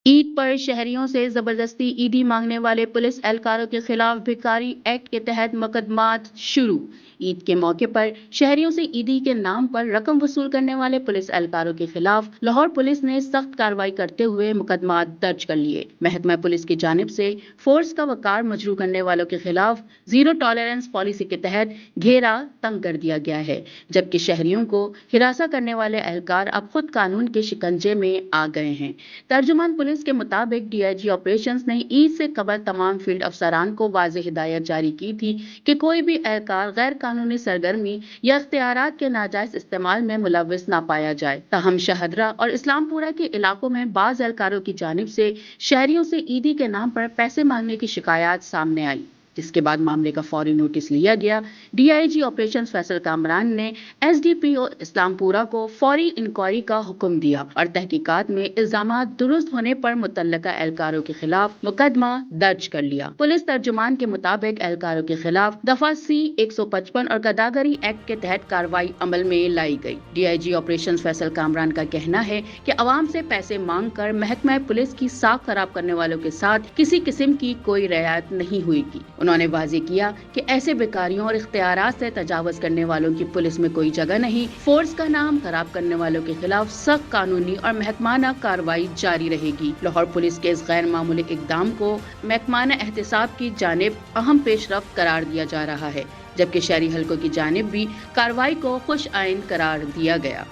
ईद पर शहरियों से जबरदस्ती ईदी मांगने वाले पुलिस एहलकारों के खिलाफ भिखारी एक्ट के तहत मुकदमात शुरू। ईद के मौके पर शहरियों से ईदी के नाम पर रकम वसूल करने वाले पुलिस एहलकारों के खिलाफ लाहौर पुलिस ने सख्त कार्रवाई करते हुए मुकदमात दर्ज कर लिए। महकमा पुलिस की जानिब से फोर्स का वकार मजरू करने वालों के खिलाफ जीरो टॉलरेंस पॉलिसी के तहत घेरा तंग कर दिया गया है, जबकि शहरियों को हिरासा करने वाले एहलकार अब खुद कानून के शिकंजे में आ गए हैं। तर्जुमान पुलिस के मुताबिक डीआईजी ऑपरेशंस ने ईद से कबल तमाम फील्ड अफसरान को वाज़ेह हिदायत जारी की थी कि कोई भी एहलकार गैर कानूनी सरगर्मी या इख्तियारात के नाजायज इस्तेमाल में मुलव्विस ना पाया जाए। ताहम शहदरा और इस्लामपुरा के इलाकों में बाज़ एहलकारों की जानिब से शहरियों से ईदी के नाम पर पैसे मांगने की शिकायत सामने आई, जिसके बाद मामले का फौरी नोटिस लिया गया। डीआईजी ऑपरेशंस फैसल कामरान ने एसडीपीओ इस्लामपुरा को फौरी इंक्वायरी का हुक्म दिया और तहकीकात में इल्जामात दुरुस्त होने पर मुतल्लका एहलकारों के खिलाफ मुकदमा दर्ज कर लिया। पुलिस तर्जुमान के मुताबिक एहलकारों के खिलाफ दफा सी 155 और गदागरी एक्ट के तहत कार्रवाई अमल में लाई गई। डीआईजी ऑपरेशंस फैसल कामरान का कहना है कि अवाम से पैसे मांग कर महकमा पुलिस की साख खराब करने वालों के साथ किसी किस्म की कोई रियायत नहीं हुई। उन्होंने वाज़ेह किया कि ऐसे बेकारियों और इख्तियारात से तजावुज़ करने वालों की पुलिस में कोई जगह नहीं। फोर्स का नाम खराब करने वालों के खिलाफ सख्त कानूनी और महकमाना कार्रवाई जारी रहेगी। लाहौर पुलिस के इस गैर मामूली इक़दाम को महकमाना एहतिसाब की जानिब अहम पेशरफ्त करार दिया जा रहा है, जबकि शहरी हलकों की जानिब भी कार्रवाई को खुश आइन करार दिया गया।